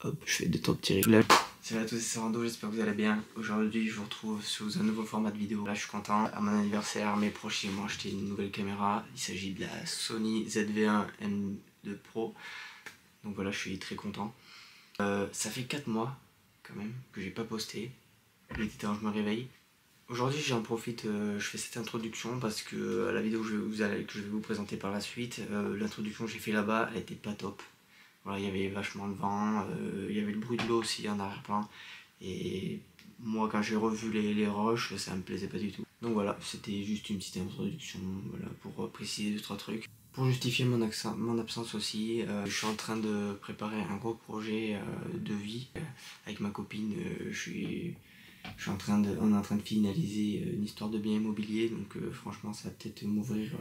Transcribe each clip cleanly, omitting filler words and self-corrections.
Hop, je fais 2-3 petits réglages. Salut à tous, c'est Rando, j'espère que vous allez bien. Aujourd'hui, je vous retrouve sous un nouveau format de vidéo. Là, je suis content. À mon anniversaire, mes proches m'ont acheté une nouvelle caméra. Il s'agit de la Sony ZV-1 M2 Pro. Donc voilà, je suis très content. Ça fait 4 mois, quand même, que j'ai pas posté. Il était temps que je me réveille. Aujourd'hui, j'en profite, je fais cette introduction parce que la vidéo que je vais vous présenter par la suite, l'introduction que j'ai fait là-bas, elle était pas top. Voilà, il y avait vachement de vent, il y avait le bruit de l'eau aussi en arrière-plan. Et moi, quand j'ai revu les roches, ça me plaisait pas du tout. Donc voilà, c'était juste une petite introduction, voilà, pour préciser 2-3 trucs. Pour justifier mon absence aussi, je suis en train de préparer un gros projet de vie. Avec ma copine, on est en train de finaliser une histoire de bien immobilier. Donc franchement, ça va peut-être m'ouvrir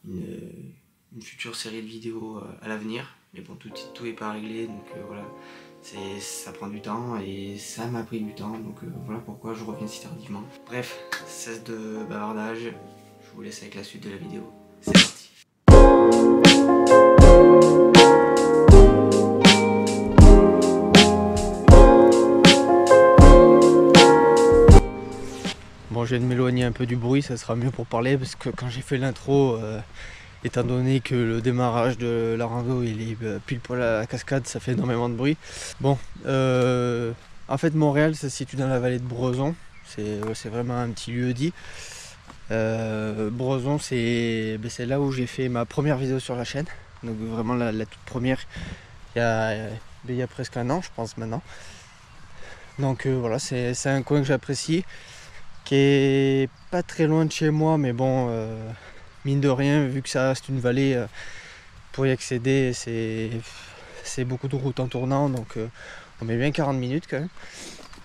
une future série de vidéos à l'avenir. Mais bon, tout est pas réglé, donc voilà, ça prend du temps et ça m'a pris du temps, donc voilà pourquoi je reviens si tardivement. Bref, cesse de bavardage, je vous laisse avec la suite de la vidéo. C'est parti. Bon, je viens de m'éloigner un peu du bruit, ça sera mieux pour parler, parce que quand j'ai fait l'intro, étant donné que le démarrage de la rando il est pile poil à la cascade, ça fait énormément de bruit. Bon, en fait Montréal ça se situe dans la vallée de Brezon, c'est vraiment un petit lieu dit. Brezon c'est là où j'ai fait ma première vidéo sur la chaîne, donc vraiment la toute première, il y a presque un an je pense maintenant. Donc voilà, c'est un coin que j'apprécie, qui est pas très loin de chez moi, mais bon, mine de rien, vu que ça reste une vallée, pour y accéder, c'est beaucoup de route en tournant, donc on met bien 40 minutes quand même.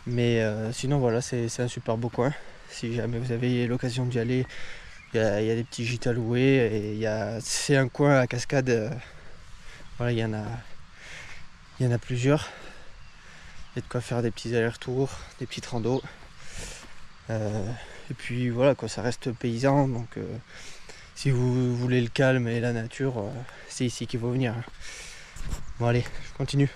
Mais sinon voilà, c'est un super beau coin. Si jamais vous avez l'occasion d'y aller, il y a des petits gîtes à louer, et c'est un coin à cascade, voilà, il y en a plusieurs. Il y a de quoi faire des petits allers-retours, des petites randos. Et puis voilà quoi, ça reste paysan, donc si vous voulez le calme et la nature, c'est ici qu'il faut venir. Bon allez, je continue.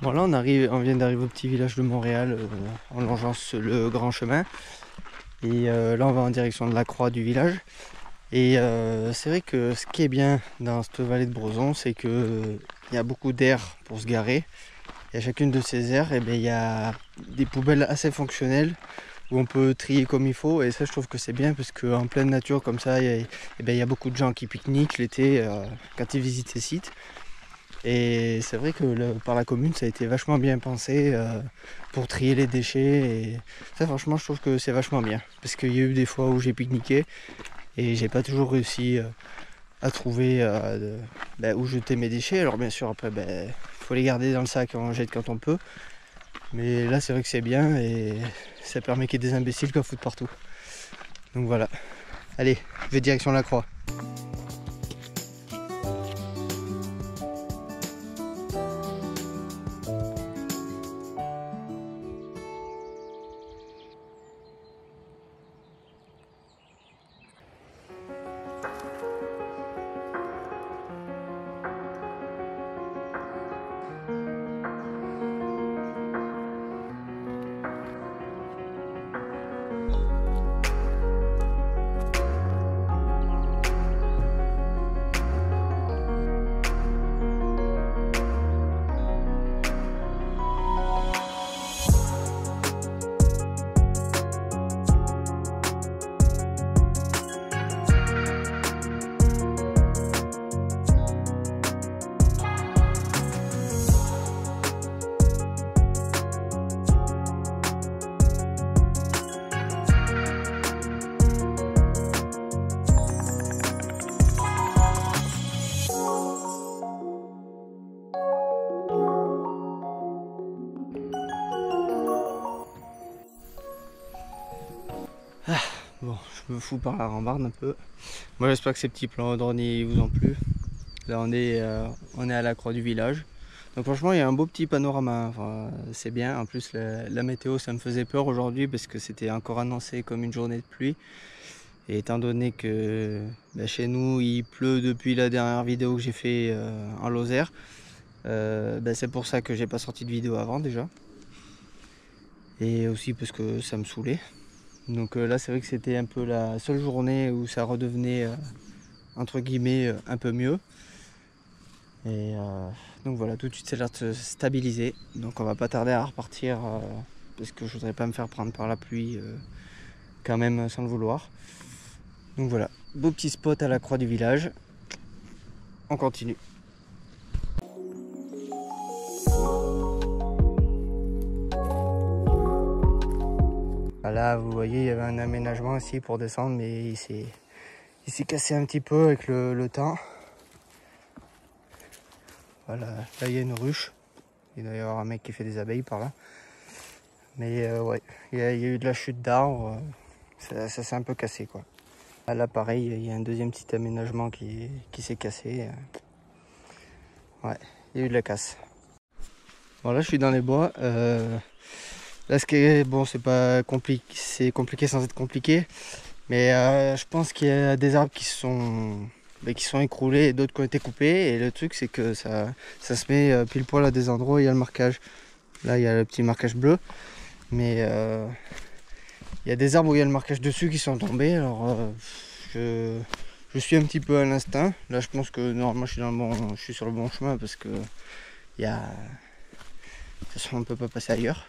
Voilà, on vient d'arriver au petit village de Montréal, en longeant le grand chemin. Et là on va en direction de la croix du village. Et c'est vrai que ce qui est bien dans cette vallée de Brezon, c'est qu'il y a beaucoup d'aires pour se garer. Et à chacune de ces aires, il y a des poubelles assez fonctionnelles où on peut trier comme il faut. Et ça je trouve que c'est bien, parce qu'en pleine nature comme ça, il y a beaucoup de gens qui pique-niquent l'été quand ils visitent ces sites. Et c'est vrai que par la commune, ça a été vachement bien pensé pour trier les déchets. Et ça, franchement, je trouve que c'est vachement bien. Parce qu'il y a eu des fois où j'ai pique-niqué et j'ai pas toujours réussi à trouver où jeter mes déchets. Alors bien sûr, après, faut les garder dans le sac et on jette quand on peut. Mais là c'est vrai que c'est bien et ça permet qu'il y ait des imbéciles qui en foutent partout. Donc voilà. Allez, je vais direction la Croix. Bon, je me fous par la rambarde un peu. Moi j'espère que ces petits plans de Rosny vous ont plu. Là on est à la croix du village. Donc franchement il y a un beau petit panorama, enfin, c'est bien. En plus la météo ça me faisait peur aujourd'hui parce que c'était encore annoncé comme une journée de pluie. Et étant donné que chez nous il pleut depuis la dernière vidéo que j'ai fait en Lozère, c'est pour ça que j'ai pas sorti de vidéo avant déjà. Et aussi parce que ça me saoulait. Donc là c'est vrai que c'était un peu la seule journée où ça redevenait entre guillemets un peu mieux. Et donc voilà, tout de suite ça a l'air de se stabiliser. Donc on va pas tarder à repartir parce que je voudrais pas me faire prendre par la pluie quand même sans le vouloir. Donc voilà, beau petit spot à la croix du village. On continue. Là vous voyez il y avait un aménagement ici pour descendre mais il s'est cassé un petit peu avec le temps. Voilà, là il y a une ruche. Il doit y avoir un mec qui fait des abeilles par là. Mais ouais, il y a eu de la chute d'arbres. Ça s'est un peu cassé quoi. Là pareil, il y a un deuxième petit aménagement qui s'est cassé. Ouais, il y a eu de la casse. Bon là je suis dans les bois. Là ce qui est bon, c'est pas compliqué, c'est compliqué sans être compliqué. Mais je pense qu'il y a des arbres qui sont écroulés et d'autres qui ont été coupés. Et le truc c'est que ça se met pile poil à des endroits où il y a le marquage. Là il y a le petit marquage bleu. Mais il y a des arbres où il y a le marquage dessus qui sont tombés. Alors je suis un petit peu à l'instinct. Là je pense que normalement je suis sur le bon chemin parce que de toute façon on ne peut pas passer ailleurs.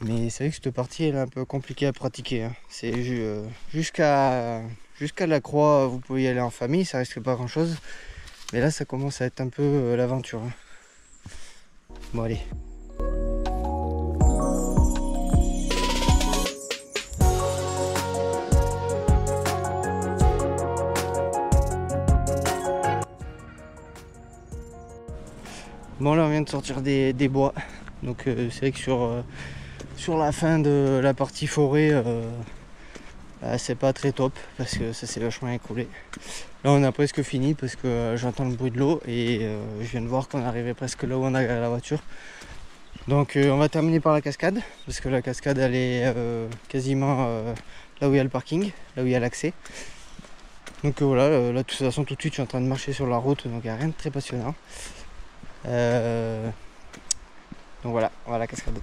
Mais c'est vrai que cette partie elle est un peu compliquée à pratiquer. Hein. C'est jusqu'à la croix, vous pouvez y aller en famille, ça risque pas grand chose. Mais là ça commence à être un peu l'aventure. Hein. Bon allez. Bon là on vient de sortir des bois. Donc c'est vrai que sur la fin de la partie forêt, c'est pas très top parce que ça s'est vachement écroulé. Là on a presque fini parce que j'entends le bruit de l'eau et je viens de voir qu'on arrivait presque là où on a garé la voiture. Donc on va terminer par la cascade parce que la cascade elle est quasiment là où il y a le parking, là où il y a l'accès. Donc voilà, là de toute façon tout de suite je suis en train de marcher sur la route donc il n'y a rien de très passionnant. Donc voilà, on va à la cascade.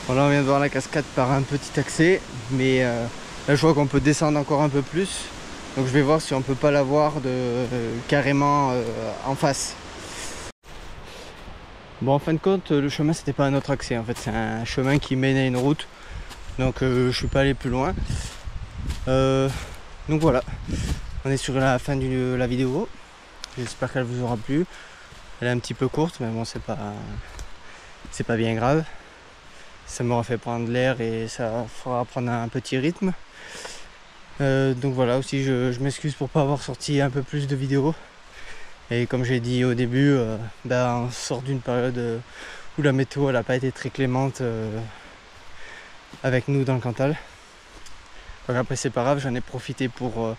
Bon, là on vient de voir la cascade par un petit accès, mais là je vois qu'on peut descendre encore un peu plus. Donc je vais voir si on peut pas la voir carrément en face. Bon, en fin de compte, le chemin c'était pas un autre accès, en fait c'est un chemin qui mène à une route, donc je suis pas allé plus loin. Donc voilà, on est sur la fin de la vidéo, j'espère qu'elle vous aura plu. Elle est un petit peu courte, mais bon, c'est pas bien grave. Ça m'aura fait prendre l'air et ça fera prendre un petit rythme. Donc voilà, aussi je m'excuse pour pas avoir sorti un peu plus de vidéos. Et comme j'ai dit au début, on sort d'une période où la météo n'a pas été très clémente avec nous dans le Cantal. Donc après c'est pas grave, j'en ai profité pour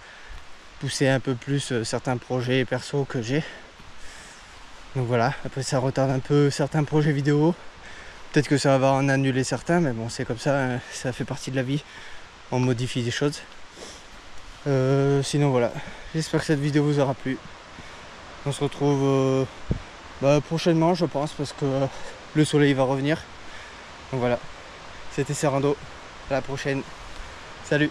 pousser un peu plus certains projets perso que j'ai. Donc voilà, après ça retarde un peu certains projets vidéo. Peut-être que ça va en annuler certains, mais bon c'est comme ça, hein, ça fait partie de la vie. On modifie des choses. Sinon voilà, j'espère que cette vidéo vous aura plu. On se retrouve prochainement je pense, parce que le soleil va revenir. Donc voilà, c'était Serrando, à la prochaine, salut.